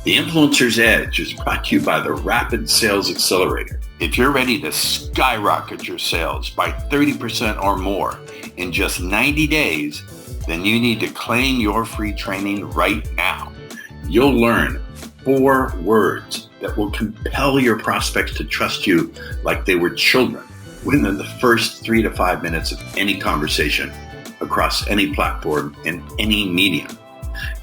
The Influencer's Edge is brought to you by the Rapid Sales Accelerator. If you're ready to skyrocket your sales by 30% or more in just 90 days, then you need to claim your free training right now. You'll learn 4 words that will compel your prospects to trust you like they were children within the first 3 to 5 minutes of any conversation across any platform and any medium.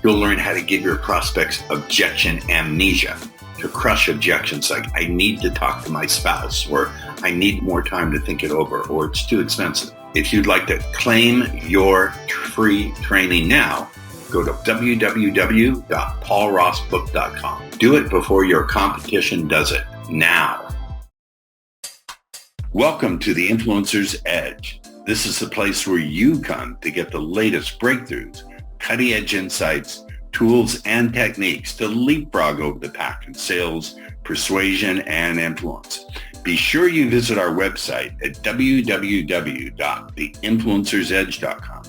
You'll learn how to give your prospects objection amnesia, to crush objections like, I need to talk to my spouse, or I need more time to think it over, or it's too expensive. If you'd like to claim your free training now, go to www.paulrossbook.com. Do it before your competition does it now. Welcome to the Influencer's Edge. This is the place where you come to get the latest breakthroughs, cutting-edge insights, tools, and techniques to leapfrog over the pack in sales, persuasion, and influence. Be sure you visit our website at www.theinfluencersedge.com.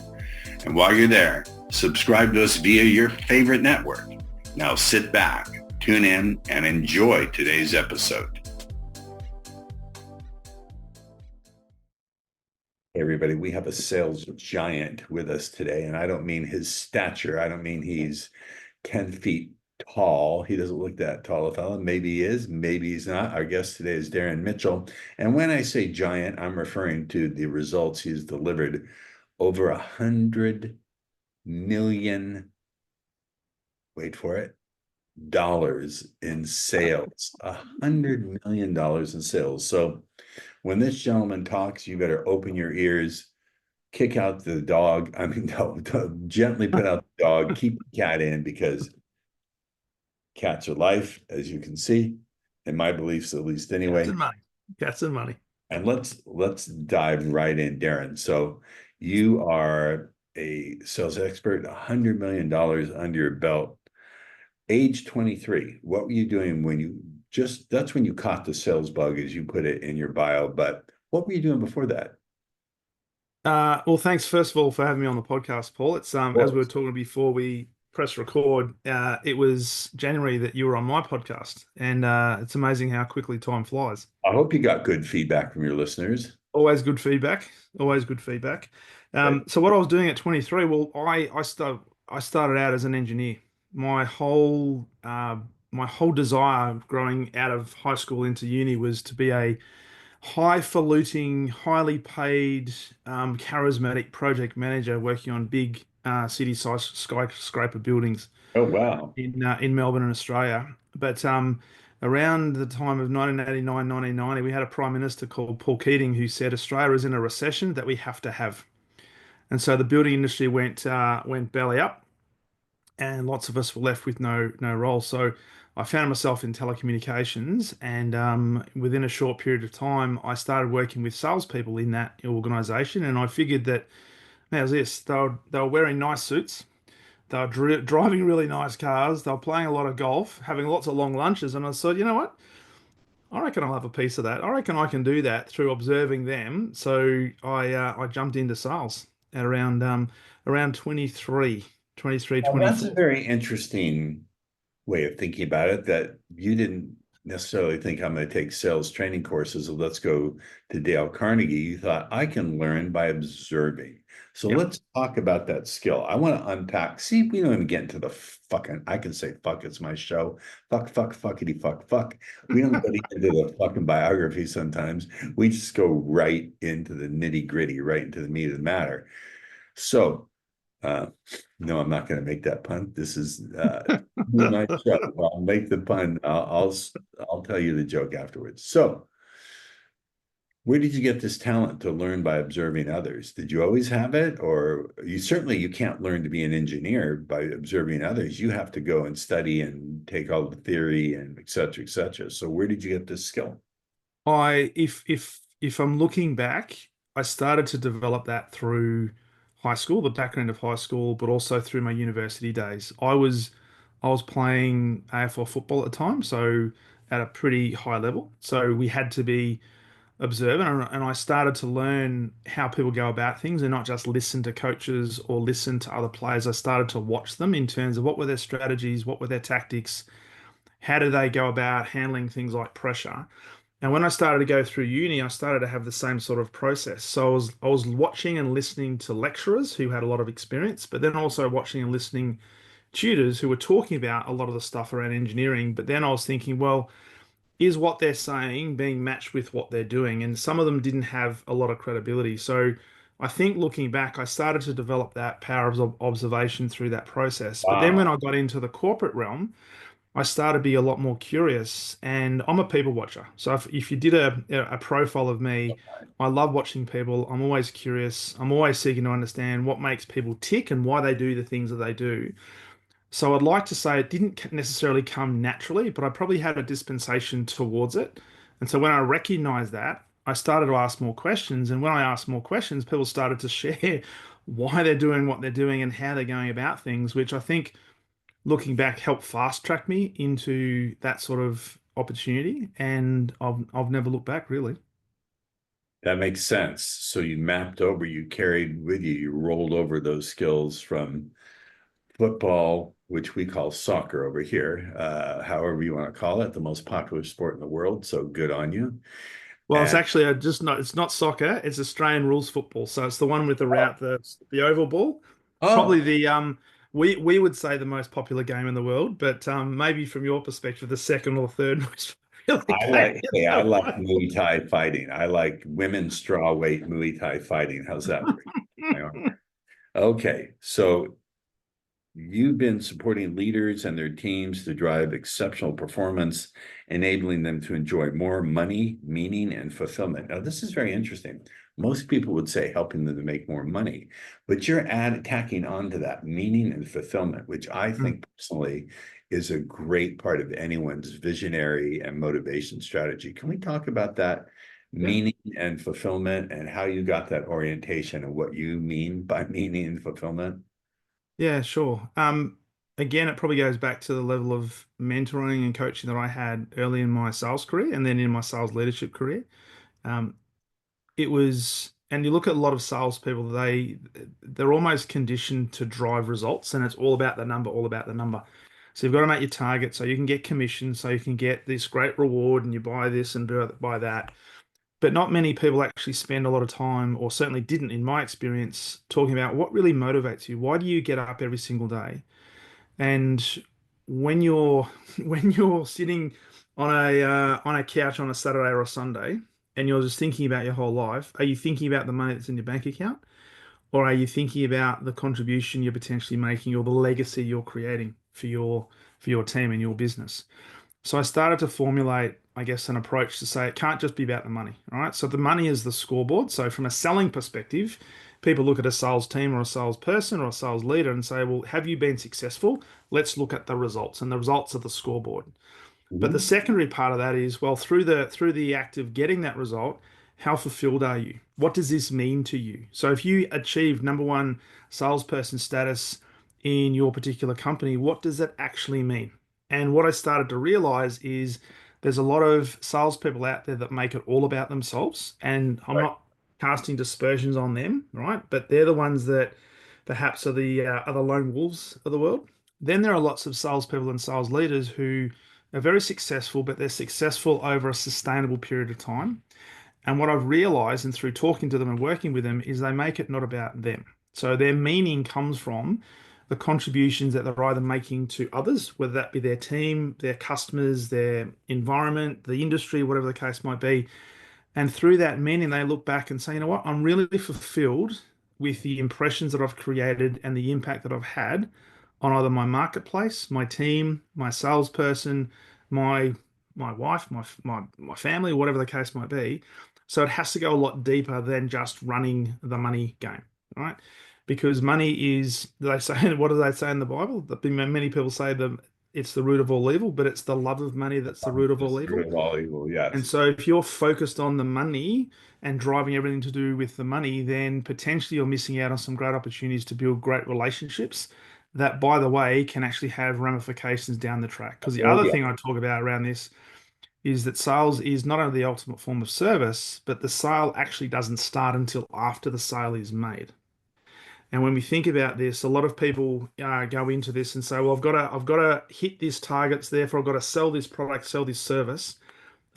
And while you're there, subscribe to us via your favorite network. Now sit back, tune in, and enjoy today's episode. Hey everybody, we have a sales giant with us today, and I don't mean his stature. I don't mean he's 10 feet tall. He doesn't look that tall a fella. Maybe he is, maybe he's not. Our guest today is Darren Mitchell. And when I say giant, I'm referring to the results he's delivered. Over 100 million, wait for it, dollars in sales. $100 million in sales. So when this gentleman talks, you better open your ears, kick out the dog. Gently put out the dog, keep the cat in, because cats are life, as you can see, in my beliefs, at least anyway. Cats and money. And let's dive right in, Darren. So you are a sales expert, $100 million under your belt. Age 23, what were you doing when that's when you caught the sales bug, as you put it in your bio, but what were you doing before that? Well, thanks first of all for having me on the podcast, Paul. It's as we were talking before we press record, it was January that you were on my podcast, and it's amazing how quickly time flies. I hope you got good feedback from your listeners. Always good feedback. Always good feedback. So what I was doing at 23, well, I started out as an engineer. My whole desire growing out of high school into uni was to be a highfalutin, highly paid, charismatic project manager working on big city-sized skyscraper buildings Oh, wow. in Melbourne and Australia. But around the time of 1989, 1990, we had a prime minister called Paul Keating who said Australia is in a recession that we have to have. And so the building industry went belly up, and lots of us were left with no role. So I found myself in telecommunications, and within a short period of time, I started working with salespeople in that organization. And I figured that, how's this? They were wearing nice suits, they were driving really nice cars, they were playing a lot of golf, having lots of long lunches. And I said, you know what? I reckon I'll have a piece of that. I reckon I can do that through observing them. So I jumped into sales at around 23, Well, that's a 24. very interesting way of thinking about it, that you didn't necessarily think, I'm going to take sales training courses, or let's go to Dale Carnegie. You thought, I can learn by observing. So Yep. let's talk about that skill. I want to unpack. See, we don't even get into the fucking, I can say fuck, it's my show. Fuck, fuck, fuckity, fuck, fuck. We don't get into the fucking biography sometimes. We just go right into the nitty gritty, right into the meat of the matter. So, no, I'm not going to make that pun. This is my show. I'll make the pun. I'll tell you the joke afterwards. So, where did you get this talent to learn by observing others? Did you always have it, or you can't learn to be an engineer by observing others. You have to go and study and take all the theory and et cetera, et cetera. So, where did you get this skill? If I'm looking back, I started to develop that through high school, the back end of high school, but also through my university days. I was playing AFL football at the time, so at a pretty high level. So we had to be observant, and I started to learn how people go about things and not just listen to coaches or listen to other players. I started to watch them in terms of what were their strategies, what were their tactics, How do they go about handling things like pressure? And when I started to go through uni, I started to have the same sort of process. So I was watching and listening to lecturers who had a lot of experience, but then also watching and listening tutors who were talking about a lot of the stuff around engineering. But then I was thinking, well, is what they're saying being matched with what they're doing? And some of them didn't have a lot of credibility. So I think looking back, I started to develop that power of observation through that process. But then when Wow. I got into the corporate realm, I started to be a lot more curious, and I'm a people watcher. So if you did a profile of me, I love watching people. I'm always curious. I'm always seeking to understand what makes people tick and why they do the things that they do. So I'd like to say it didn't necessarily come naturally, but I probably had a dispensation towards it. And so when I recognized that, I started to ask more questions. And when I asked more questions, people started to share why they're doing what they're doing and how they're going about things, which I think looking back helped fast track me into that sort of opportunity. And I've never looked back really. That makes sense. So you mapped over, you carried with you, you rolled over those skills from football, which we call soccer over here, however you want to call it, the most popular sport in the world. So good on you. Well, it's And actually just not. It's not soccer. It's Australian rules football. So it's the one with the route, the oval ball. Probably oh, the we would say the most popular game in the world, but maybe from your perspective, the second or third most popular game in I the like world. Muay Thai fighting. I like women's straw weight Muay Thai fighting. How's that for my honor? Okay, so you've been supporting leaders and their teams to drive exceptional performance, enabling them to enjoy more money, meaning, and fulfillment. Now, this is very interesting. Most people would say helping them to make more money, but you're tacking onto that meaning and fulfillment, which I Mm. think personally is a great part of anyone's visionary and motivation strategy. Can we talk about that? Yeah. Meaning and fulfillment, and how you got that orientation and what you mean by meaning and fulfillment? Yeah, sure. Again, it probably goes back to the level of mentoring and coaching that I had early in my sales career and then in my sales leadership career. Um, it was, and you look at a lot of salespeople, they're almost conditioned to drive results, and it's all about the number, all about the number. So you've got to make your target so you can get commission, so you can get this great reward, and you buy this and buy that. But not many people actually spend a lot of time, or certainly didn't in my experience, talking about what really motivates you. Why do you get up every single day? And when you're when you're sitting on a couch on a Saturday or a Sunday, and you're just thinking about your whole life, are you thinking about the money that's in your bank account, or are you thinking about the contribution you're potentially making or the legacy you're creating for your team and your business? So I started to formulate, I guess, an approach to say it can't just be about the money, right? So the money is the scoreboard. So from a selling perspective, people look at a sales team or a salesperson or a sales leader and say, well, have you been successful? Let's look at the results, and the results are the scoreboard. But the Mhm. secondary part of that is, well, through the act of getting that result, how fulfilled are you? What does this mean to you? So if you achieve number one salesperson status in your particular company, what does that actually mean? And what I started to realize is there's a lot of salespeople out there that make it all about themselves. And I'm Right. not casting dispersions on them, right? But they're the ones that perhaps are the lone wolves of the world. Then there are lots of salespeople and sales leaders who are very successful, but they're successful over a sustainable period of time. And what I've realized, and through talking to them and working with them, is they make it not about them. So their meaning comes from the contributions that they're either making to others, whether that be their team, their customers, their environment, the industry, whatever the case might be. And through that meaning, they look back and say, you know what, I'm really fulfilled with the impressions that I've created and the impact that I've had on either my marketplace, my team, my salesperson, my my wife, my family, whatever the case might be. So it has to go a lot deeper than just running the money game, right? Because money is, they say, what do they say in the Bible? That many people say it's the root of all evil, but it's the love of money that's the root of It's all the root evil. of all evil, And yes. so if you're focused on the money and driving everything to do with the money, then potentially you're missing out on some great opportunities to build great relationships that, by the way, can actually have ramifications down the track. Because the Oh, other yeah. thing I talk about around this is that sales is not only the ultimate form of service, but the sale actually doesn't start until after the sale is made. And when we think about this, a lot of people go into this and say, "Well, I've got to hit this targets. Therefore, I've got to sell this product, sell this service,"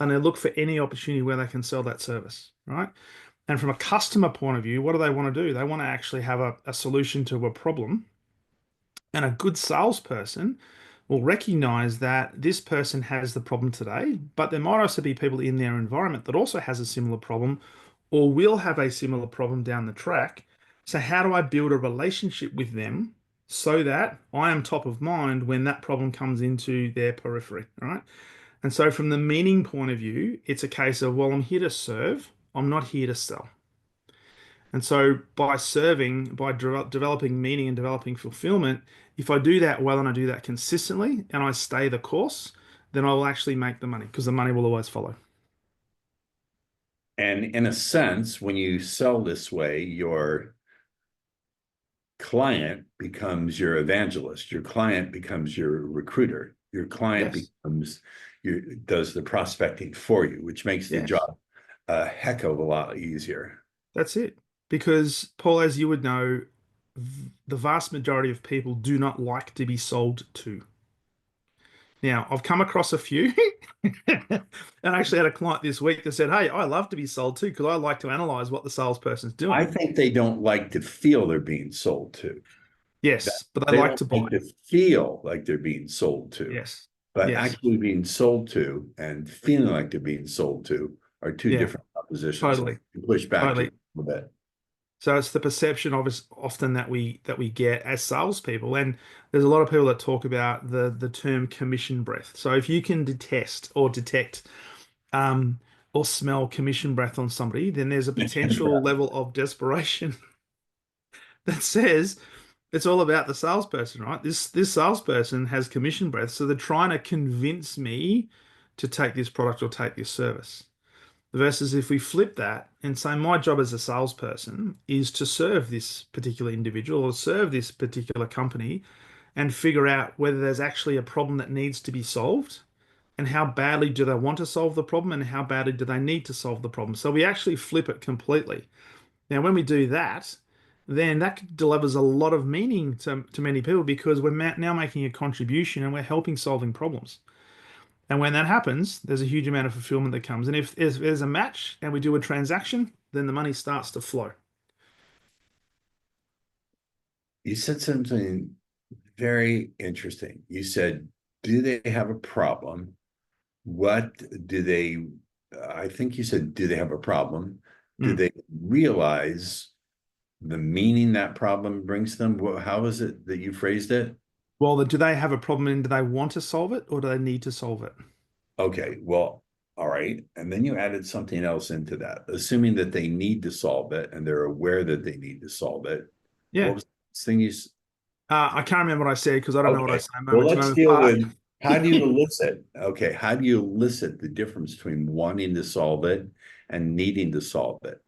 and they look for any opportunity where they can sell that service, right? And from a customer point of view, what do they want to do? They want to actually have a solution to a problem. And a good salesperson will recognize that this person has the problem today, but there might also be people in their environment that also has a similar problem or will have a similar problem down the track. So, how do I build a relationship with them so that I am top of mind when that problem comes into their periphery, right? And so, from the meaning point of view, it's a case of, well, I'm here to serve, I'm not here to sell. And so by serving, by developing meaning and developing fulfillment, if I do that well and I do that consistently and I stay the course, then I will actually make the money because the money will always follow. And in a sense, when you sell this way, your client becomes your evangelist. Your client becomes your recruiter. Your client Yes. becomes does the prospecting for you, which makes the Yes. job a heck of a lot easier. That's it. Because, Paul, as you would know, the vast majority of people do not like to be sold to. Now, I've come across a few and I actually had a client this week that said, "Hey, I love to be sold to because I like to analyze what the salesperson's I doing." think they don't like to feel they're being sold to. That Yes, but they they like don't to like buy. to feel like they're being sold to. Yes. But Yes. actually being sold to and feeling like they're being sold to are two Yeah. different propositions. So Totally. you push back just Totally. a little bit. So it's the perception of us often that we get as salespeople, and there's a lot of people that talk about the term commission breath. So if you can detest or detect um, or smell commission breath on somebody, then there's a potential level of desperation that says it's all about the salesperson, right? This salesperson has commission breath, so they're trying to convince me to take this product or take this service. Versus if we flip that and say, my job as a salesperson is to serve this particular individual or serve this particular company and figure out whether there's actually a problem that needs to be solved and how badly do they want to solve the problem and how badly do they need to solve the problem. So we actually flip it completely. Now, when we do that, then that delivers a lot of meaning to many people because we're now making a contribution and we're helping solving problems. And when that happens, there's a huge amount of fulfillment that comes. And if there's a match and we do a transaction, then the money starts to flow. You said something very interesting. You said, do they have a problem? What do they, I think you said, do they have a problem? Do Mm. they realize the meaning that problem brings them? How is it that you phrased it? Well, do they have a problem and do they want to solve it or do they need to solve it? Okay, well, all right. And then you added something else into that, assuming that they need to solve it and they're aware that they need to solve it. What Yeah. was the thing you I can't remember what I said because I don't know what I Okay. say Well, moment to let's moment. deal But with how do you elicit? Okay, how do you elicit the difference between wanting to solve it and needing to solve it?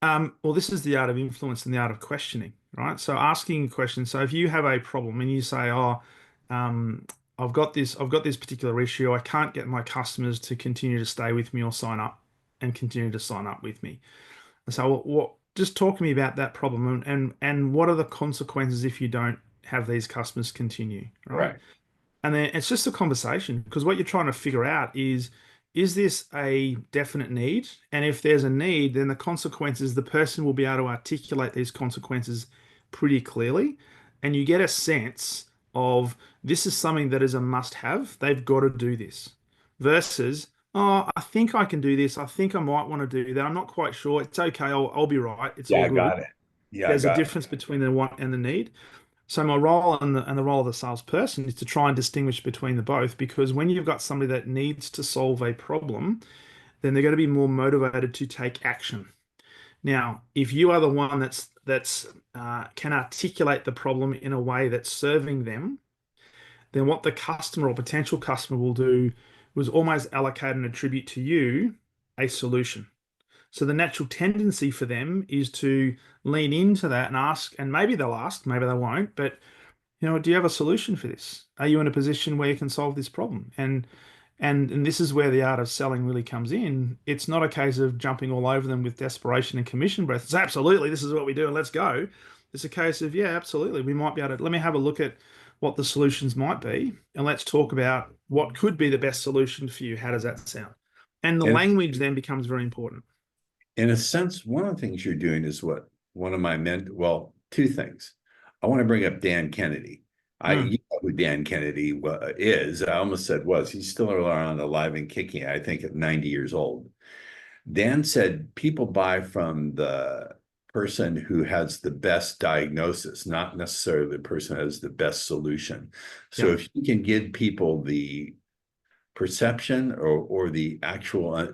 well, this is the art of influence and the art of questioning, right? So asking questions. So if you have a problem and you say, "Oh, um, I've got this particular issue. I can't get my customers to continue to stay with me or sign up and continue to sign up with me." So what just talk to me about that problem and what are the consequences if you don't have these customers continue, right? Right. And then it's just a conversation because what you're trying to figure out is this a definite need? And if there's a need, then the consequences, the person will be able to articulate these consequences pretty clearly. And you get a sense of this is something that is a must have. They've got to do this versus, oh, I think I can do this. I think I might want to do that. I'm not quite sure. It's okay. I'll be right. It's Yeah, all I good. got it. Yeah, I There's a got it. difference between the want and the need. So my role and the role of the salesperson is to try and distinguish between the both because when you've got somebody that needs to solve a problem, then they're going to be more motivated to take action. Now, if you are the one that's can articulate the problem in a way that's serving them, then what the customer or potential customer will do was almost allocate and attribute to you a solution. So the natural tendency for them is to lean into that and ask, and maybe they'll ask, maybe they won't, but do you have a solution for this? Are you in a position where you can solve this problem? And this is where the art of selling really comes in. It's not a case of jumping all over them with desperation and commission breath. It's absolutely, this is what we do and let's go. It's a case of, yeah, absolutely. We might be able to, let me have a look at what the solutions might be, and let's talk about what could be the best solution for you. How does that sound? And the And language then becomes very important. in a sense, one of the things you're doing is what one of my men, well, two things. I want to bring up Dan Kennedy. Mm, You know who Dan Kennedy is. I almost said was. He's still around, alive and kicking, I think, at 90 years old. Dan said people buy from the person who has the best diagnosis, not necessarily the person who has the best solution. So yeah, if you can give people the perception or the actual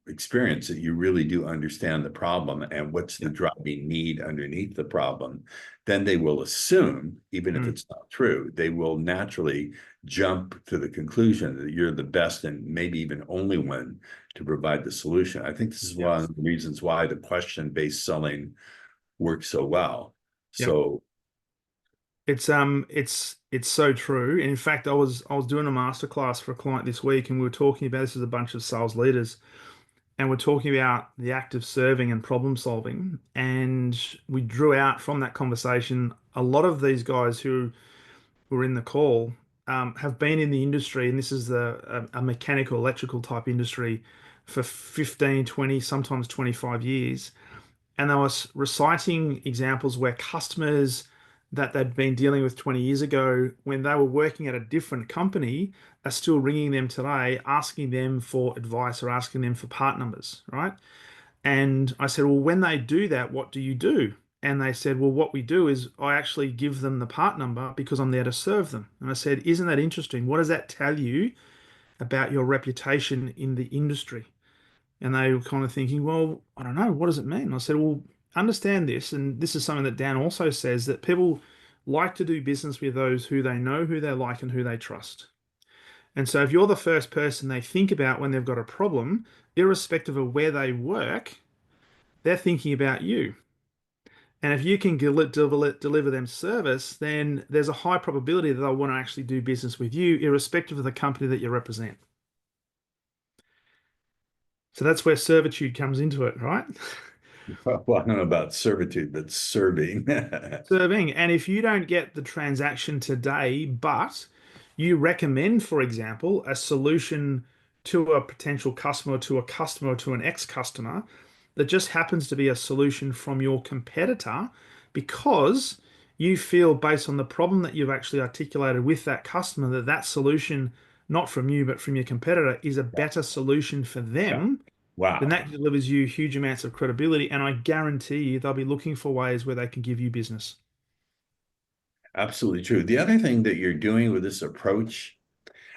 experience that you really do understand the problem and what's the yeah, driving need underneath the problem, then they will assume, even if mm, it's not true, they will naturally jump to the conclusion that you're the best and maybe even only one to provide the solution. I think this is yeah, one of the reasons why the question-based selling works so well. yeah. So, It's so true. And in fact, I was doing a masterclass for a client this week, and we were talking about this as a bunch of sales leaders, and we're talking about the act of serving and problem solving. And we drew out from that conversation a lot of these guys who were in the call have been in the industry, and this is a mechanical, electrical type industry for 15, 20, sometimes 25 years. And they were reciting examples where customers that they'd been dealing with 20 years ago, when they were working at a different company, are still ringing them today, asking them for advice or asking them for part numbers, right? And I said, well, when they do that, what do you do? And they said, well, what we do is I actually give them the part number because I'm there to serve them. And I said, isn't that interesting? What does that tell you about your reputation in the industry? And they were kind of thinking, well, I don't know, what does it mean? And I said, well, understand this. And this is something that Dan also says, that people like to do business with those who they know, who they like, and who they trust. And so if you're the first person they think about when they've got a problem, irrespective of where they work, they're thinking about you. And if you can deliver them service, then there's a high probability that they'll want to actually do business with you, irrespective of the company that you represent. So that's where servitude comes into it, right? well, I don't know about servitude, but serving. Serving. And if you don't get the transaction today, but you recommend, for example, a solution to a potential customer, to a customer, to an ex-customer that just happens to be a solution from your competitor because you feel, based on the problem that you've actually articulated with that customer, that that solution, not from you, but from your competitor, is a better solution for Yeah. them, then Wow. that delivers you huge amounts of credibility. And I guarantee you they'll be looking for ways where they can give you business. Absolutely true. The other thing that you're doing with this approach,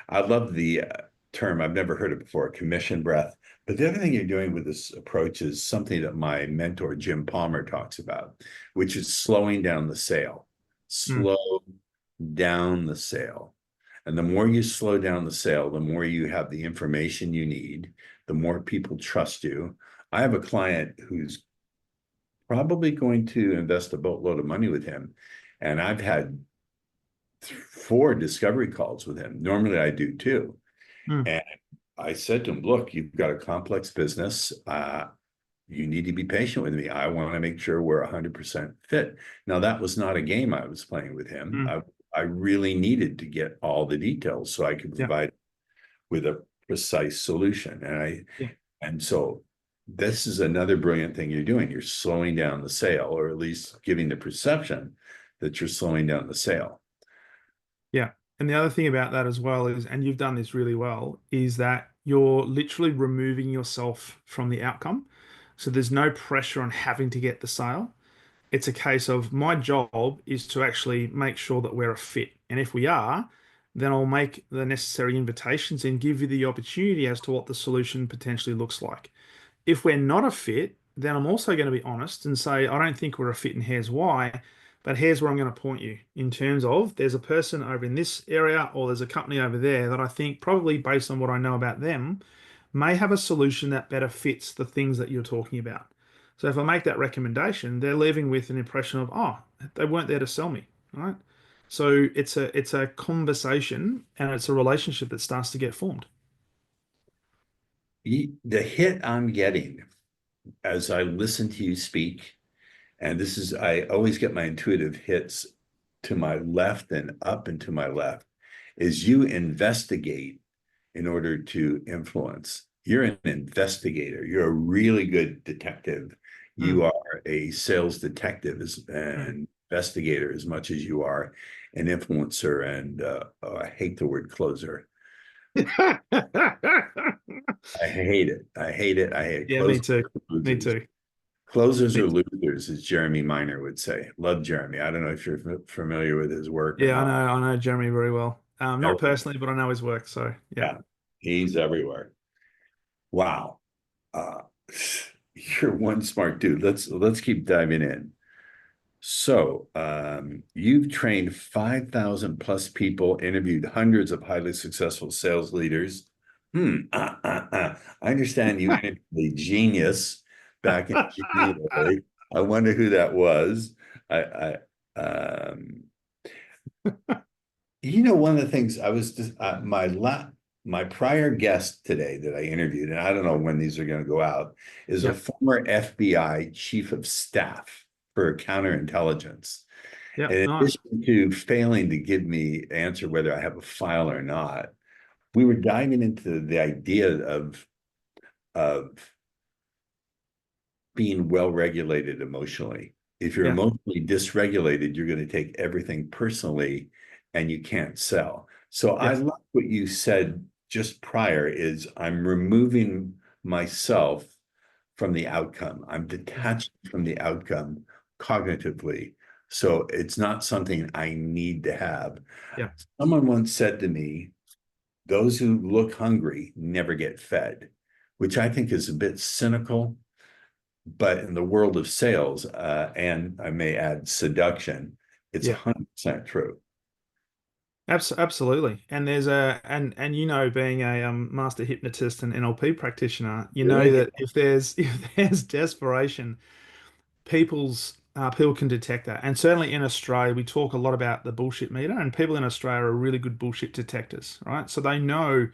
I love the term, I've never heard it before, commission breath. But the other thing you're doing with this approach is something that my mentor, Jim Palmer, talks about, which is slowing down the sale. Mm, Slow down the sale. And the more you slow down the sale, the more you have the information you need, the more people trust you. I have a client who's probably going to invest a boatload of money with him. And I've had 4 discovery calls with him. Normally I do too. mm, And I said to him, look, you've got a complex business. You need to be patient with me. I want to make sure we're 100% fit. Now, that was not a game I was playing with him. mm. I really needed to get all the details so I could Yeah, provide with a precise solution. yeah, And so this is another brilliant thing you're doing. You're slowing down the sale, or at least giving the perception that you're slowing down the sale. yeah. And the other thing about that as well is, and you've done this really well, is that you're literally removing yourself from the outcome. So there's no pressure on having to get the sale. It's a case of my job is to actually make sure that we're a fit. And if we are, then I'll make the necessary invitations and give you the opportunity as to what the solution potentially looks like. If we're not a fit, then I'm also going to be honest and say, I don't think we're a fit, and here's why. But here's where I'm going to point you in terms of there's a person over in this area or there's a company over there that I think, probably based on what I know about them, may have a solution that better fits the things that you're talking about. So if I make that recommendation, they're leaving with an impression of, oh, they weren't there to sell me, right? So it's a conversation and it's a relationship that starts to get formed. The hit I'm getting as I listen to you speak and this is, I always get my intuitive hits to my left and up and to my left, is you investigate in order to influence. You're an investigator. You're a really good detective. You Mm, are a sales detective mm. and investigator as much as you are an influencer. And I hate the word closer. I hate it. I hate it. I hate it. Yeah, me Closers too. are Me losers. too. Closers Me are too. losers, as Jeremy Miner would say. Love Jeremy. I don't know if you're familiar with his work or Yeah, not. I know Jeremy very well. Not personally, but I know his work. So yeah. Yeah, he's everywhere. Wow. Uh, you're one smart dude. Let's keep diving in. So, you've trained 5,000 plus people, interviewed hundreds of highly successful sales leaders. I understand you interviewed a genius back in January. I wonder who that was. I one of the things I was just my prior guest today that I interviewed, and I don't know when these are going to go out, is a Yep. former FBI chief of staff for counterintelligence. And Yep. in Nice. addition to failing to give me answer whether I have a file or not, we were diving into the idea of being well regulated emotionally. If you're Yeah. emotionally dysregulated, you're going to take everything personally and you can't sell. So I Yes. love what you said just prior is I'm removing myself from the outcome. I'm Mm. detached from the outcome cognitively. So it's not something I need to have. Yeah. Someone once said to me, those who look hungry never get fed, which I think is a bit cynical, but in the world of sales, and I may add seduction, it's Yeah. 100% true. Absolutely. And there's being a master hypnotist and NLP practitioner, you know Really? that if there's if there's desperation, people can detect that. And certainly in Australia, we talk a lot about the bullshit meter, and people in Australia are really good bullshit detectors, right? So they know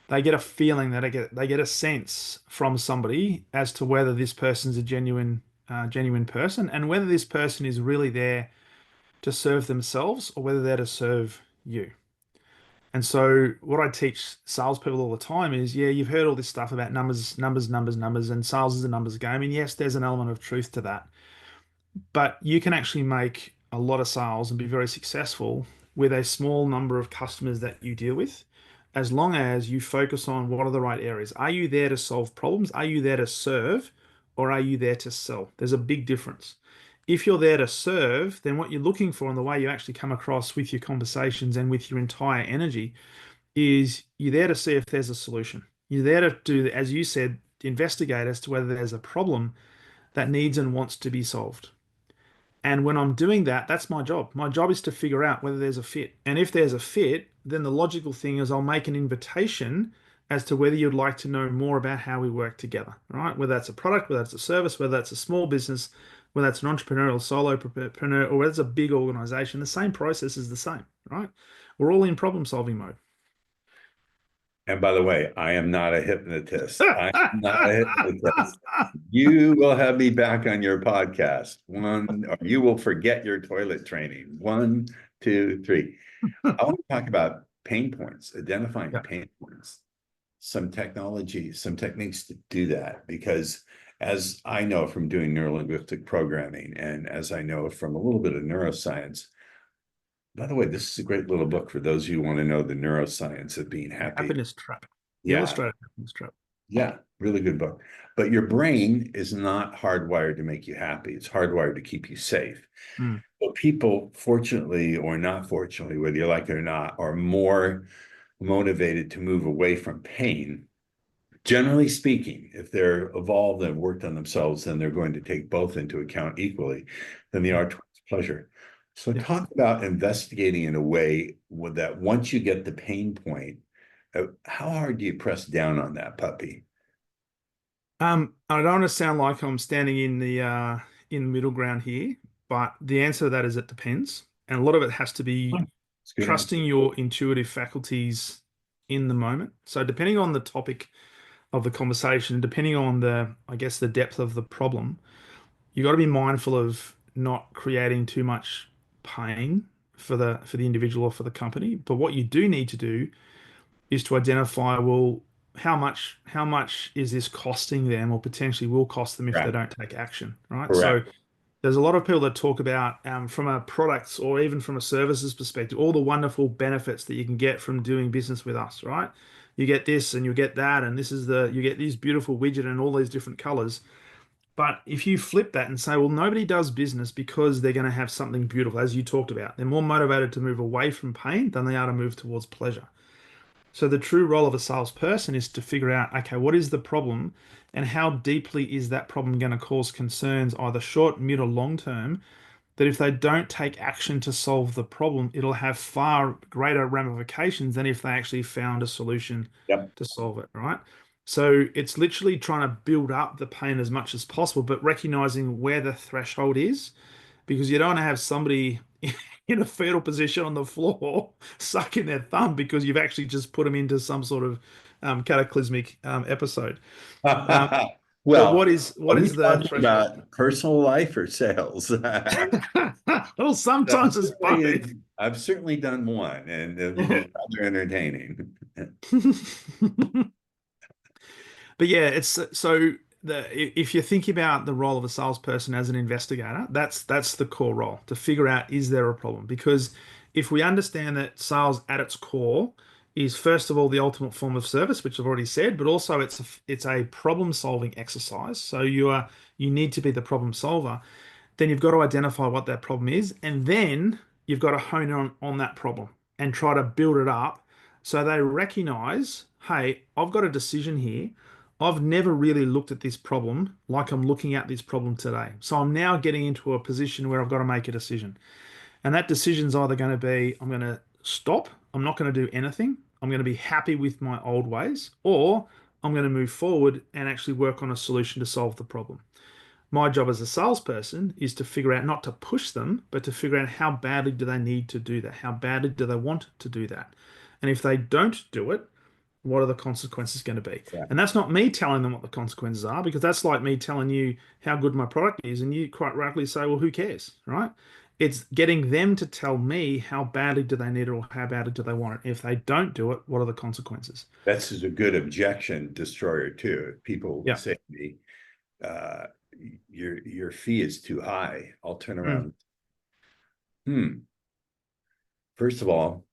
they get a feeling that they get a sense from somebody as to whether this person's a genuine person and whether this person is really there to serve themselves or whether they're to serve you. And so what I teach salespeople all the time is, yeah, you've heard all this stuff about numbers, numbers, numbers, numbers, and sales is a numbers game. And yes, there's an element of truth to that. But you can actually make a lot of sales and be very successful with a small number of customers that you deal with, as long as you focus on what are the right areas. Are you there to solve problems? Are you there to serve? Or are you there to sell? There's a big difference. If you're there to serve, then what you're looking for and the way you actually come across with your conversations and with your entire energy is you're there to see if there's a solution. You're there to do, as you said, investigate as to whether there's a problem that needs and wants to be solved. And when I'm doing that, that's my job. My job is to figure out whether there's a fit. And if there's a fit, then the logical thing is I'll make an invitation as to whether you'd like to know more about how we work together, right? Whether that's a product, whether that's a service, whether that's a small business, whether that's an entrepreneurial solopreneur, or whether it's a big organization, the same process is the same, right? We're all in problem solving mode. And by the way, I am not a hypnotist. I'm not a hypnotist. You will have me back on your podcast. One, or you will forget your toilet training. One, two, three. I want to talk about pain points, identifying Yeah. pain points, some technology, some techniques to do that. Because as I know from doing neurolinguistic programming, and as I know from a little bit of neuroscience, by the way, this is a great little book for those who want to know the neuroscience of being happy. Happiness Trap. The Yeah, Illustrated Happiness Trap. yeah, really good book. But your brain is not hardwired to make you happy. It's hardwired to keep you safe. Mm. But people, fortunately or not fortunately, whether you like it or not, are more motivated to move away from pain. Generally speaking, if they're evolved and worked on themselves, then they're going to take both into account equally than they are towards pleasure. So Yeah. talk about investigating in a way that once you get the pain point, how hard do you press down on that puppy? I don't want to sound like I'm standing in the middle ground here, but the answer to that is it depends. And a lot of it has to be It's a good answer. trusting your intuitive faculties in the moment. So depending on the topic of the conversation, depending on I guess, the depth of the problem, you got to be mindful of not creating too much pain for the individual or for the company. But what you do need to do is to identify, well, how much is this costing them or potentially will cost them if they Correct. don't take action, right? So Correct. there's a lot of people that talk about from a products or even from a services perspective, all the wonderful benefits that you can get from doing business with us, right? You get this and you get that, and you get this beautiful widget and all these different colors. But if you flip that and say, well, nobody does business because they're going to have something beautiful, as you talked about, they're more motivated to move away from pain than they are to move towards pleasure. So the true role of a salesperson is to figure out, okay, what is the problem and how deeply is that problem going to cause concerns, either short, mid, or long term, that if they don't take action to solve the problem, it'll have far greater ramifications than if they actually found a solution Yep. to solve it, right? So it's literally trying to build up the pain as much as possible, but recognizing where the threshold is, because you don't want to have somebody in a fetal position on the floor sucking their thumb because you've actually just put them into some sort of cataclysmic episode. Um, but Well, what are we is the talking threshold? about personal life or sales? Well, sometimes it's both. I've certainly done one, and it's rather entertaining. But yeah, it's so if you think about the role of a salesperson as an investigator, that's the core role to figure out is there a problem? Because if we understand that sales at its core is first of all the ultimate form of service, which I've already said, but also it's a problem solving exercise. So you need to be the problem solver. Then you've got to identify what that problem is, and then you've got to hone in on that problem and try to build it up so they recognize, hey, I've got a decision here. I've never really looked at this problem like I'm looking at this problem today. So I'm now getting into a position where I've got to make a decision. And that decision's either going to be I'm going to stop, I'm not going to do anything, I'm going to be happy with my old ways, or I'm going to move forward and actually work on a solution to solve the problem. My job as a salesperson is to figure out not to push them, but to figure out how badly do they need to do that? How badly do they want to do that? And if they don't do it, what are the consequences going to be? Yeah. And that's not me telling them what the consequences are, because that's like me telling you how good my product is, and you quite rightly say, well, who cares, right? It's getting them to tell me how badly do they need it or how badly do they want it. If they don't do it, what are the consequences? That's a good objection destroyer too. If people Yeah. say to me, uh, your fee is too high, I'll turn Mm. around. First of all,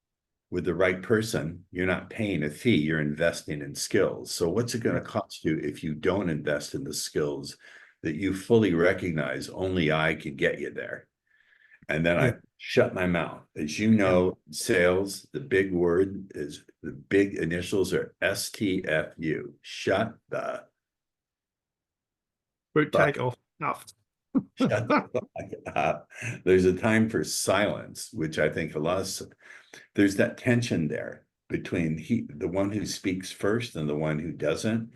with the right person, you're not paying a fee, you're investing in skills. So what's it going to cost you if you don't invest in the skills that you fully recognize only I can get you there? And then Yeah. I shut my mouth. As you Yeah. know, sales, the big word is the big initials are STFU. Shut the Fruit fuck cake off. Tough. Shut the fuck up. There's a time for silence, which I think there's that tension there between the one who speaks first and the one who doesn't.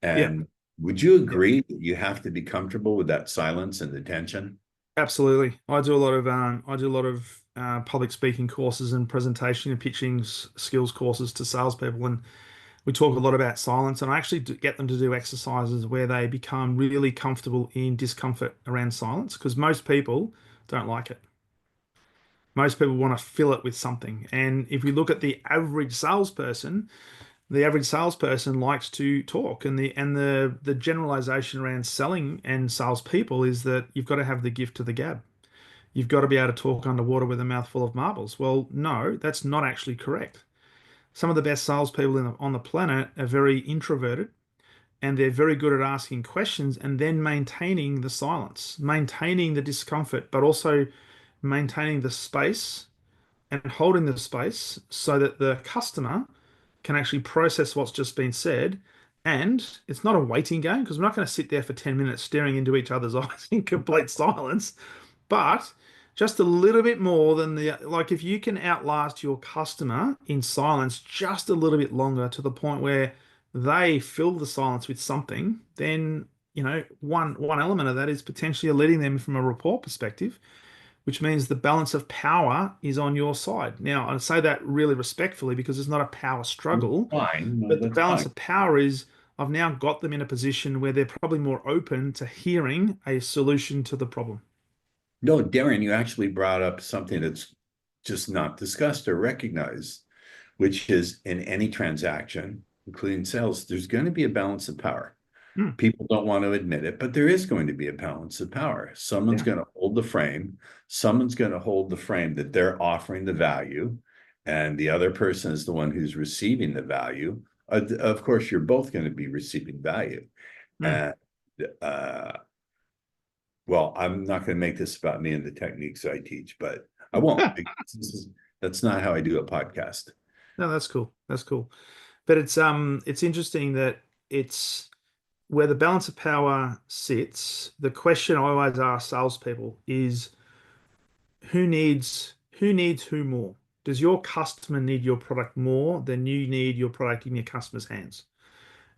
Yeah. And would you Yeah. agree that you have to be comfortable with that silence and the tension? Absolutely. I do a lot of public speaking courses and presentation and pitching skills courses to salespeople, and we talk a lot about silence. And I actually get them to do exercises where they become really comfortable in discomfort around silence, because most people don't like it. Most people want to fill it with something. And if you look at the average salesperson likes to talk, and the generalization around selling and salespeople is that you've got to have the gift of the gab. You've got to be able to talk underwater with a mouthful of marbles. Well, no, that's not actually correct. Some of the best salespeople on the planet are very introverted, and they're very good at asking questions and then maintaining the silence, maintaining the discomfort, but also maintaining the space and holding the space so that the customer can actually process what's just been said. And it's not a waiting game, because we're not going to sit there for 10 minutes staring into each other's eyes in complete silence, but just a little bit more than like if you can outlast your customer in silence just a little bit longer to the point where they fill the silence with something, then one element of that is potentially leading them from a rapport perspective, which means the balance of power is on your side. Now, I say that really respectfully because it's not a power struggle, Fine, no, but the that's balance fine. of power is I've now got them in a position where they're probably more open to hearing a solution to the problem. No, Darren, you actually brought up something that's just not discussed or recognized, which is in any transaction, including sales, there's going to be a balance of power. Hmm. People don't want to admit it, but there is going to be a balance of power. Someone's going to hold the frame. Someone's going to hold the frame that they're offering the value, and the other person is the one who's receiving the value. Of course, you're both going to be receiving value. And well, I'm not going to make this about me and the techniques I teach, but I won't, because that's not how I do a podcast. No, that's cool. That's cool. But it's interesting that it's where the balance of power sits. The question I always ask salespeople is who needs who more? Does your customer need your product more than you need your product in your customer's hands?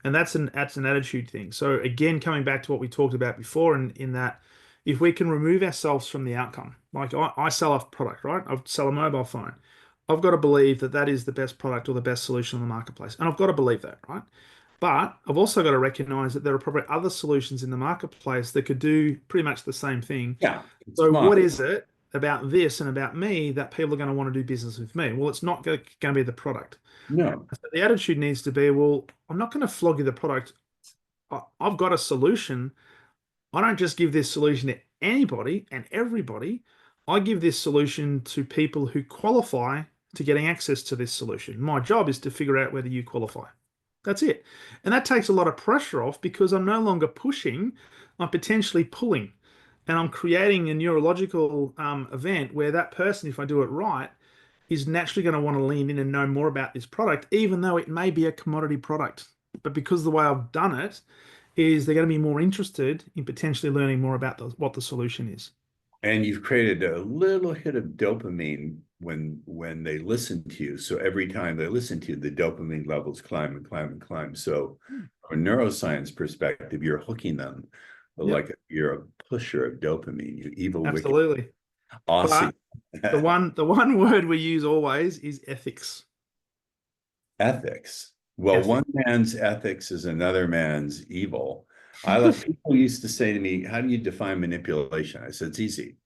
And that's an attitude thing. So again, coming back to what we talked about before, in that if we can remove ourselves from the outcome, like I sell a product, right? I sell a mobile phone. I've got to believe that that is the best product or the best solution on the marketplace. And I've got to believe that, right? But I've also got to recognize that there are probably other solutions in the marketplace that could do pretty much the same thing. Yeah. So what is it about this and about me that people are going to want to do business with me? Well, it's not going to be the product. No. So the attitude needs to be, well, I'm not going to flog you the product. I've got a solution. I don't just give this solution to anybody and everybody. I give this solution to people who qualify to getting access to this solution. My job is to figure out whether you qualify. That's it. And that takes a lot of pressure off because I'm no longer pushing, I'm potentially pulling. And I'm creating a neurological event where that person, if I do it right, is naturally going to want to lean in and know more about this product, even though it may be a commodity product. But because the way I've done it is they're going to be more interested in potentially learning more about what the solution is. And you've created a little hit of dopamine when they listen to you. So every time they listen to you, the dopamine levels climb and climb and climb. So from a neuroscience perspective, you're hooking them like you're a pusher of dopamine, you evil, Absolutely. wicked, awesome. But the one word we use always is ethics. Ethics. Well, one man's ethics is another man's evil. People used to say to me, how do you define manipulation? I said, it's easy.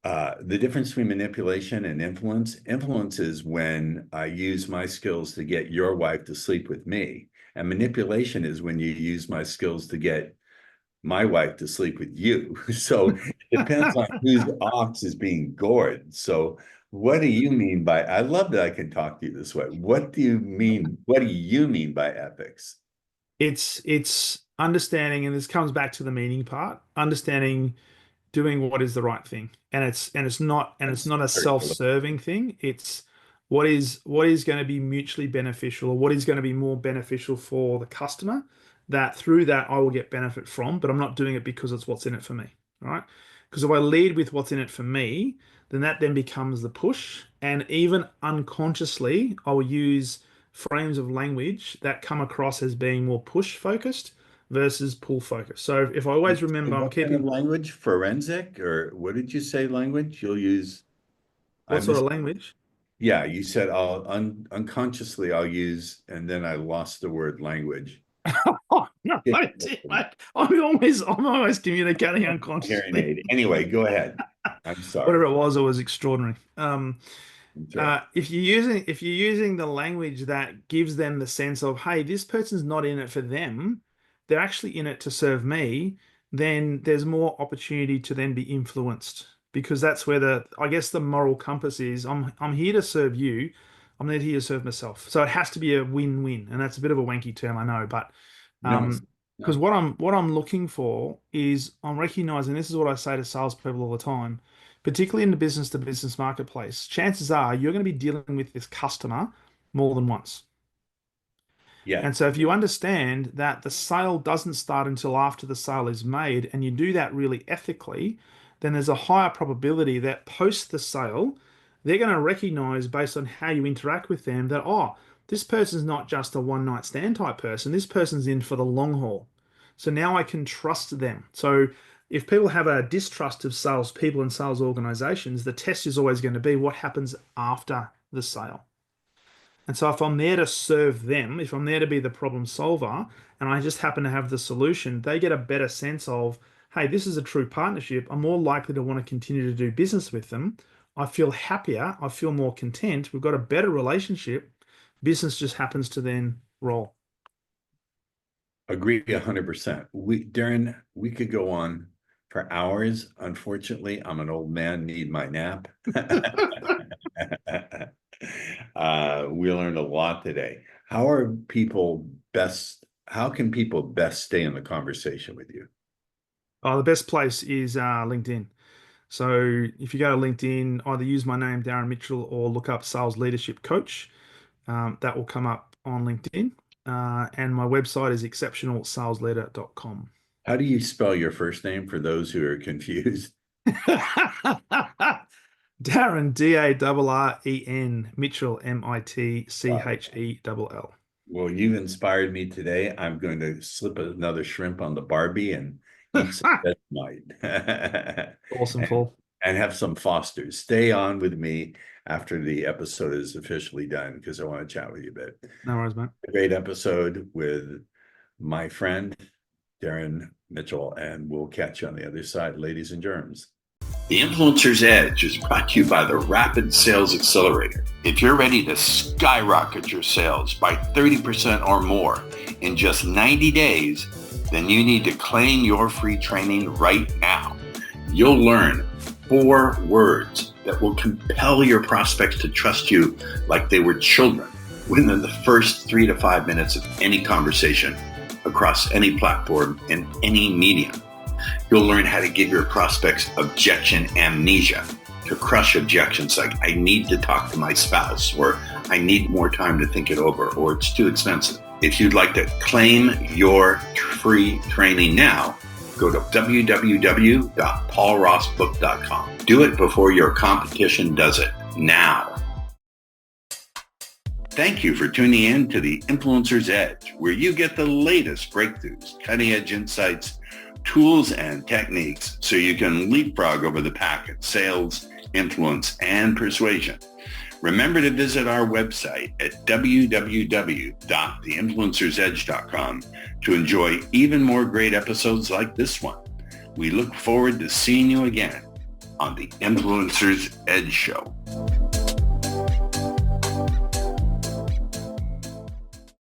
The difference between manipulation and influence is when I use my skills to get your wife to sleep with me. And manipulation is when you use my skills to get my wife to sleep with you. So it depends on whose ox is being gored. So what do you mean by, I love that I can talk to you this way. What do you mean by ethics? It's understanding, and this comes back to the meaning part, understanding doing what is the right thing. And it's not a self-serving thing. It's what is going to be mutually beneficial, or what is going to be more beneficial for the customer, that through that I will get benefit from, but I'm not doing it because it's what's in it for me. Right? Because if I lead with what's in it for me, then that then becomes the push. And even unconsciously, I'll use frames of language that come across as being more push focused versus pull focused. So if I always remember, I'm keeping kind of language, forensic, or what did you say language you'll use? What sort of language? Yeah, you said unconsciously I'll use, and then I lost the word language. Oh, no, I did, mate. I'm always communicating unconsciously. Anyway, go ahead. I'm sorry. Whatever it was extraordinary. If you're using the language that gives them the sense of, hey, this person's not in it for them, they're actually in it to serve me, then there's more opportunity to then be influenced, because that's where I guess the moral compass is. I'm here to serve you. I'm not here to serve myself. So it has to be a win-win, and that's a bit of a wanky term, I know, but because what I'm looking for is, I'm recognizing, this is what I say to salespeople all the time, particularly in the business to business marketplace. Chances are you're going to be dealing with this customer more than once. Yeah. And so if you understand that the sale doesn't start until after the sale is made, and you do that really ethically, then there's a higher probability that post the sale, they're going to recognize, based on how you interact with them, that, oh, this person's not just a one night stand type person. This person's in for the long haul. So now I can trust them. So if people have a distrust of salespeople and sales organizations, the test is always going to be what happens after the sale. And so if I'm there to serve them, if I'm there to be the problem solver, and I just happen to have the solution, they get a better sense of, hey, this is a true partnership. I'm more likely to want to continue to do business with them. I feel happier. I feel more content. We've got a better relationship. Business just happens to then roll. Agree 100%. Darren, we could go on for hours. Unfortunately, I'm an old man, need my nap. We learned a lot today. How can people best stay in the conversation with you? Oh, the best place is LinkedIn. So if you go to LinkedIn, either use my name, Darren Mitchell, or look up Sales Leadership Coach. That will come up on LinkedIn. And my website is exceptionalsalesleader.com. How do you spell your first name for those who are confused? Darren, Darren, Mitchell, Mitchell. Well, you've inspired me today. I'm going to slip another shrimp on the Barbie and eat some Vegemite. Awesome, Paul. And have some Fosters. Stay on with me after the episode is officially done because I want to chat with you a bit. No worries, man. A great episode with my friend, Darren Mitchell, and we'll catch you on the other side, ladies and germs. The Influencer's Edge is brought to you by the Rapid Sales Accelerator. If you're ready to skyrocket your sales by 30% or more in just 90 days, then you need to claim your free training right now. You'll learn 4 words that will compel your prospects to trust you like they were children within the first 3 to 5 minutes of any conversation across any platform and any medium. You'll learn how to give your prospects objection amnesia, to crush objections like, I need to talk to my spouse, or I need more time to think it over, or it's too expensive. If you'd like to claim your free training now, go to www.paulrossbook.com. Do it before your competition does it now. Thank you for tuning in to the Influencer's Edge, where you get the latest breakthroughs, cutting-edge insights, tools, and techniques so you can leapfrog over the pack in sales, influence, and persuasion. Remember to visit our website at www.theinfluencersedge.com to enjoy even more great episodes like this one. We look forward to seeing you again on the Influencer's Edge Show.